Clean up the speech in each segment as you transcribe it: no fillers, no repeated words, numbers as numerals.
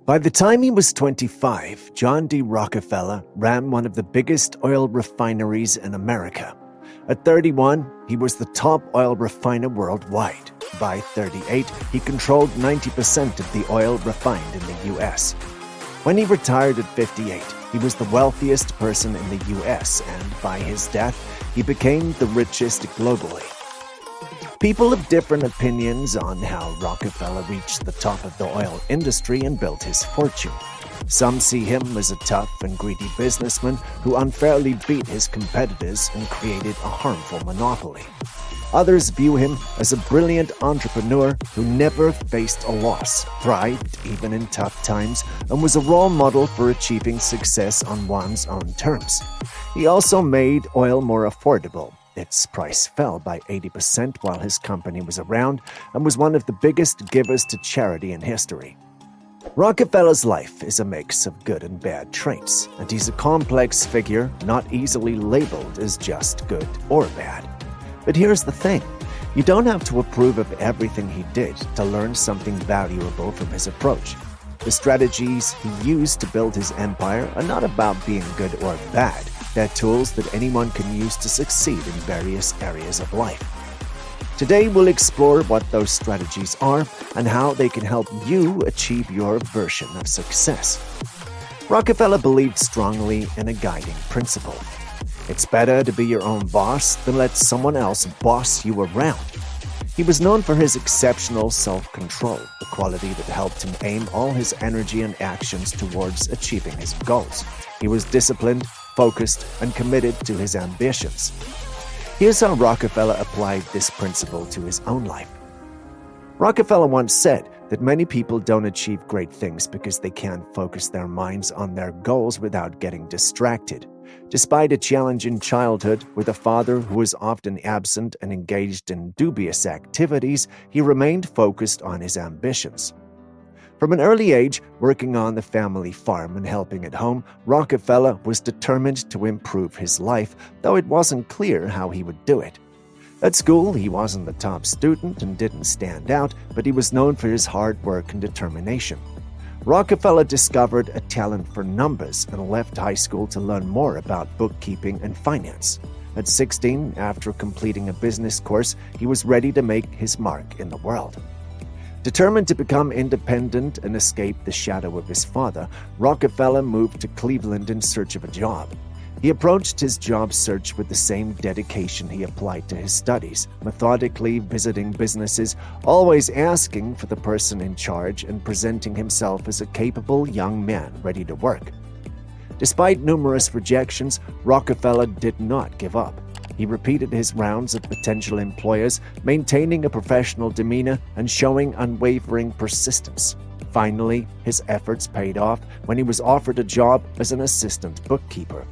By the time he was 25, John D Rockefeller ran one of the biggest oil refineries in America. At 31, he was the top oil refiner worldwide. By 38, he controlled 90% of the oil refined in the U.S. When he retired at 58, he was the wealthiest person in the U.S., and by his death, he became the richest globally. People have different opinions on how Rockefeller reached the top of the oil industry and built his fortune. Some see him as a tough and greedy businessman who unfairly beat his competitors and created a harmful monopoly. Others view him as a brilliant entrepreneur who never faced a loss, thrived even in tough times, and was a role model for achieving success on one's own terms. He also made oil more affordable. Its price fell by 80% while his company was around and was one of the biggest givers to charity in history. Rockefeller's life is a mix of good and bad traits, and he's a complex figure not easily labeled as just good or bad. But here's the thing. You don't have to approve of everything he did to learn something valuable from his approach. The strategies he used to build his empire are not about being good or bad. They're tools that anyone can use to succeed in various areas of life. Today, we'll explore what those strategies are and how they can help you achieve your version of success. Rockefeller believed strongly in a guiding principle. It's better to be your own boss than let someone else boss you around. He was known for his exceptional self-control, the quality that helped him aim all his energy and actions towards achieving his goals. He was disciplined, focused, and committed to his ambitions. Here's how Rockefeller applied this principle to his own life. Rockefeller once said that many people don't achieve great things because they can't focus their minds on their goals without getting distracted. Despite a challenging childhood with a father who was often absent and engaged in dubious activities, he remained focused on his ambitions. From an early age, working on the family farm and helping at home, Rockefeller was determined to improve his life, though it wasn't clear how he would do it. At school, he wasn't the top student and didn't stand out, but he was known for his hard work and determination. Rockefeller discovered a talent for numbers and left high school to learn more about bookkeeping and finance. At 16, after completing a business course, he was ready to make his mark in the world. Determined to become independent and escape the shadow of his father, Rockefeller moved to Cleveland in search of a job. He approached his job search with the same dedication he applied to his studies, methodically visiting businesses, always asking for the person in charge and presenting himself as a capable young man ready to work. Despite numerous rejections, Rockefeller did not give up. He repeated his rounds of potential employers, maintaining a professional demeanor and showing unwavering persistence. Finally, his efforts paid off when he was offered a job as an assistant bookkeeper.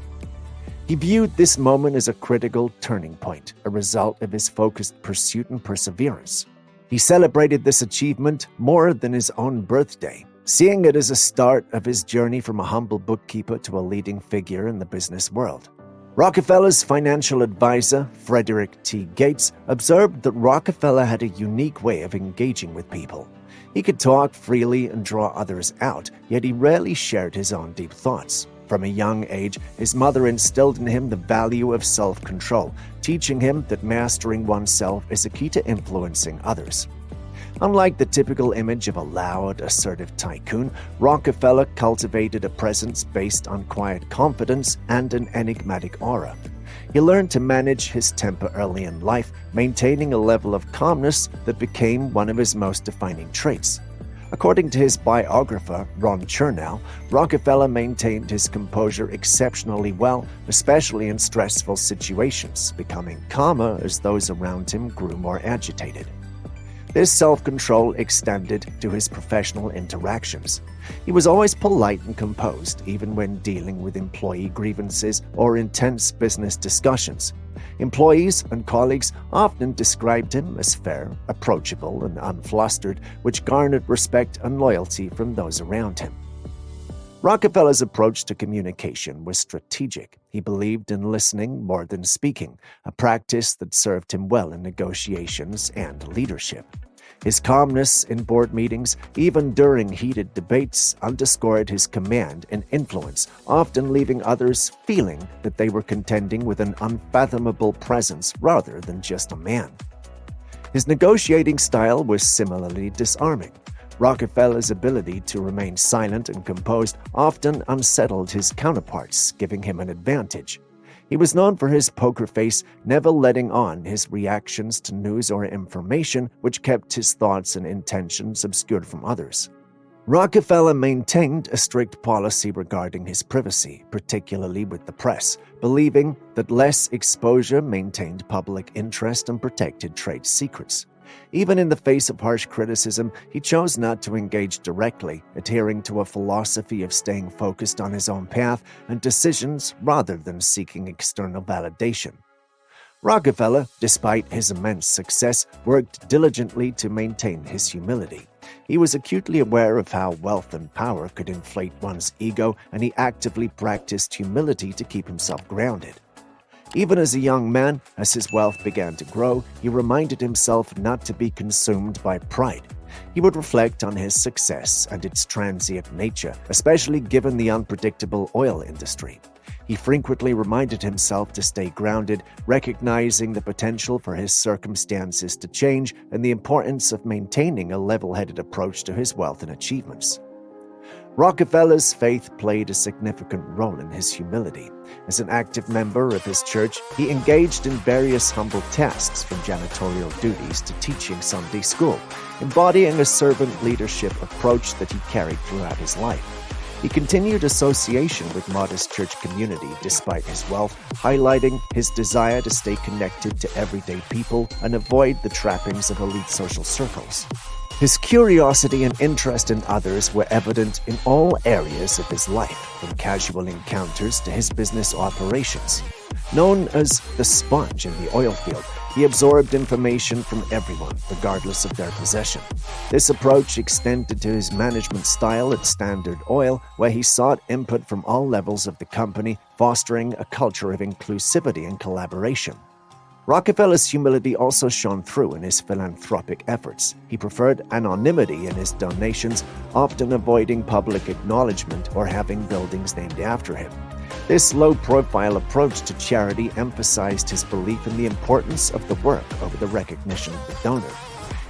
He viewed this moment as a critical turning point, a result of his focused pursuit and perseverance. He celebrated this achievement more than his own birthday, seeing it as a start of his journey from a humble bookkeeper to a leading figure in the business world. Rockefeller's financial advisor, Frederick T. Gates, observed that Rockefeller had a unique way of engaging with people. He could talk freely and draw others out, yet he rarely shared his own deep thoughts. From a young age, his mother instilled in him the value of self-control, teaching him that mastering oneself is a key to influencing others. Unlike the typical image of a loud, assertive tycoon, Rockefeller cultivated a presence based on quiet confidence and an enigmatic aura. He learned to manage his temper early in life, maintaining a level of calmness that became one of his most defining traits. According to his biographer, Ron Chernow, Rockefeller maintained his composure exceptionally well, especially in stressful situations, becoming calmer as those around him grew more agitated. This self-control extended to his professional interactions. He was always polite and composed, even when dealing with employee grievances or intense business discussions. Employees and colleagues often described him as fair, approachable, and unflustered, which garnered respect and loyalty from those around him. Rockefeller's approach to communication was strategic. He believed in listening more than speaking, a practice that served him well in negotiations and leadership. His calmness in board meetings, even during heated debates, underscored his command and influence, often leaving others feeling that they were contending with an unfathomable presence rather than just a man. His negotiating style was similarly disarming. Rockefeller's ability to remain silent and composed often unsettled his counterparts, giving him an advantage. He was known for his poker face, never letting on his reactions to news or information, which kept his thoughts and intentions obscured from others. Rockefeller maintained a strict policy regarding his privacy, particularly with the press, believing that less exposure maintained public interest and protected trade secrets. Even in the face of harsh criticism, he chose not to engage directly, adhering to a philosophy of staying focused on his own path and decisions rather than seeking external validation. Rockefeller, despite his immense success, worked diligently to maintain his humility. He was acutely aware of how wealth and power could inflate one's ego, and he actively practiced humility to keep himself grounded. Even as a young man, as his wealth began to grow, he reminded himself not to be consumed by pride. He would reflect on his success and its transient nature, especially given the unpredictable oil industry. He frequently reminded himself to stay grounded, recognizing the potential for his circumstances to change and the importance of maintaining a level-headed approach to his wealth and achievements. Rockefeller's faith played a significant role in his humility. As an active member of his church, he engaged in various humble tasks, from janitorial duties to teaching Sunday school, embodying a servant leadership approach that he carried throughout his life. He continued association with modest church community despite his wealth, highlighting his desire to stay connected to everyday people and avoid the trappings of elite social circles. His curiosity and interest in others were evident in all areas of his life, from casual encounters to his business operations. Known as the sponge in the oil field, he absorbed information from everyone, regardless of their possession. This approach extended to his management style at Standard Oil, where he sought input from all levels of the company, fostering a culture of inclusivity and collaboration. Rockefeller's humility also shone through in his philanthropic efforts. He preferred anonymity in his donations, often avoiding public acknowledgement or having buildings named after him. This low-profile approach to charity emphasized his belief in the importance of the work over the recognition of the donor.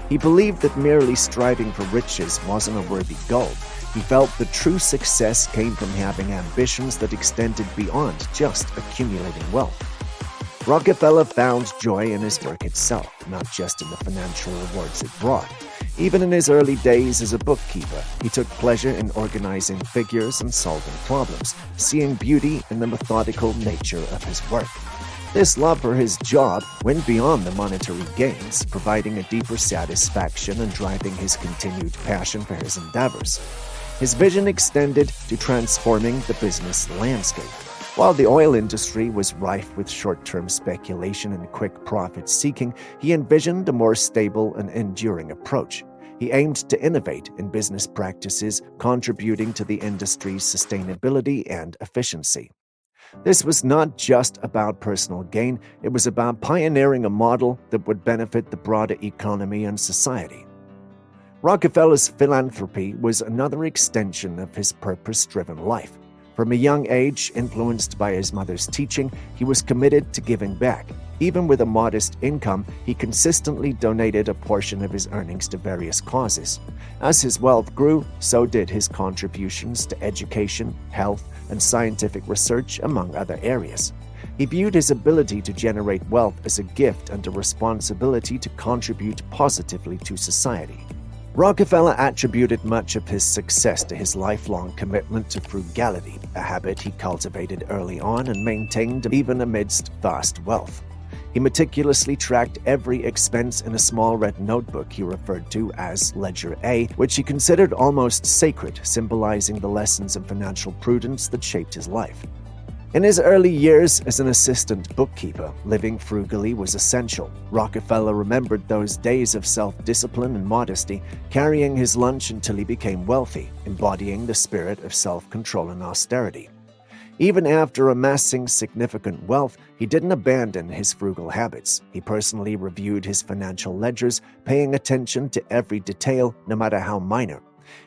He believed that merely striving for riches wasn't a worthy goal. He felt that true success came from having ambitions that extended beyond just accumulating wealth. Rockefeller found joy in his work itself, not just in the financial rewards it brought. Even in his early days as a bookkeeper, he took pleasure in organizing figures and solving problems, seeing beauty in the methodical nature of his work. This love for his job went beyond the monetary gains, providing a deeper satisfaction and driving his continued passion for his endeavors. His vision extended to transforming the business landscape. While the oil industry was rife with short-term speculation and quick profit-seeking, he envisioned a more stable and enduring approach. He aimed to innovate in business practices, contributing to the industry's sustainability and efficiency. This was not just about personal gain, it was about pioneering a model that would benefit the broader economy and society. Rockefeller's philanthropy was another extension of his purpose-driven life. From a young age, influenced by his mother's teaching, he was committed to giving back. Even with a modest income, he consistently donated a portion of his earnings to various causes. As his wealth grew, so did his contributions to education, health, and scientific research, among other areas. He viewed his ability to generate wealth as a gift and a responsibility to contribute positively to society. Rockefeller attributed much of his success to his lifelong commitment to frugality, a habit he cultivated early on and maintained even amidst vast wealth. He meticulously tracked every expense in a small red notebook he referred to as Ledger A, which he considered almost sacred, symbolizing the lessons of financial prudence that shaped his life. In his early years as an assistant bookkeeper, living frugally was essential. Rockefeller remembered those days of self-discipline and modesty, carrying his lunch until he became wealthy, embodying the spirit of self-control and austerity. Even after amassing significant wealth, he didn't abandon his frugal habits. He personally reviewed his financial ledgers, paying attention to every detail, no matter how minor.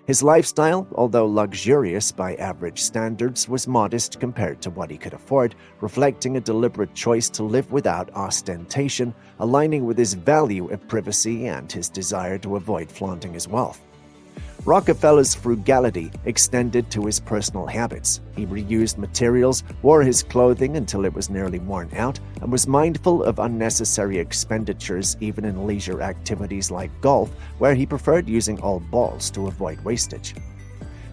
His lifestyle, although luxurious by average standards, was modest compared to what he could afford, reflecting a deliberate choice to live without ostentation, aligning with his value of privacy and his desire to avoid flaunting his wealth. Rockefeller's frugality extended to his personal habits. He reused materials, wore his clothing until it was nearly worn out, and was mindful of unnecessary expenditures even in leisure activities like golf, where he preferred using old balls to avoid wastage.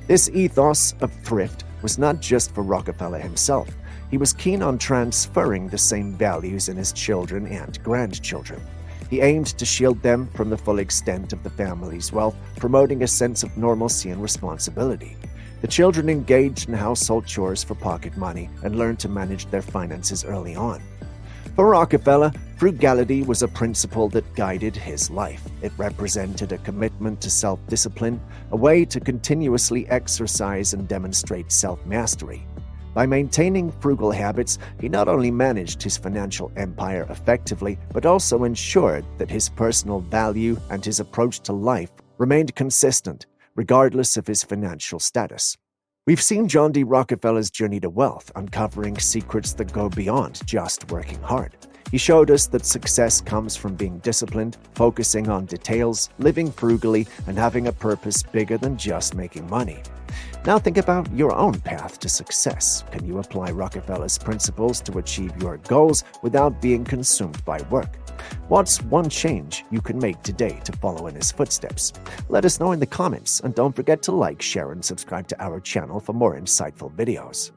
This ethos of thrift was not just for Rockefeller himself. He was keen on transferring the same values in his children and grandchildren. He aimed to shield them from the full extent of the family's wealth, promoting a sense of normalcy and responsibility. The children engaged in household chores for pocket money and learned to manage their finances early on. For Rockefeller, frugality was a principle that guided his life. It represented a commitment to self-discipline, a way to continuously exercise and demonstrate self-mastery. By maintaining frugal habits, he not only managed his financial empire effectively, but also ensured that his personal value and his approach to life remained consistent, regardless of his financial status. We've seen John D Rockefeller's journey to wealth, uncovering secrets that go beyond just working hard. He showed us that success comes from being disciplined, focusing on details, living frugally, and having a purpose bigger than just making money. Now think about your own path to success. Can you apply Rockefeller's principles to achieve your goals without being consumed by work? What's one change you can make today to follow in his footsteps? Let us know in the comments, and don't forget to like, share, and subscribe to our channel for more insightful videos.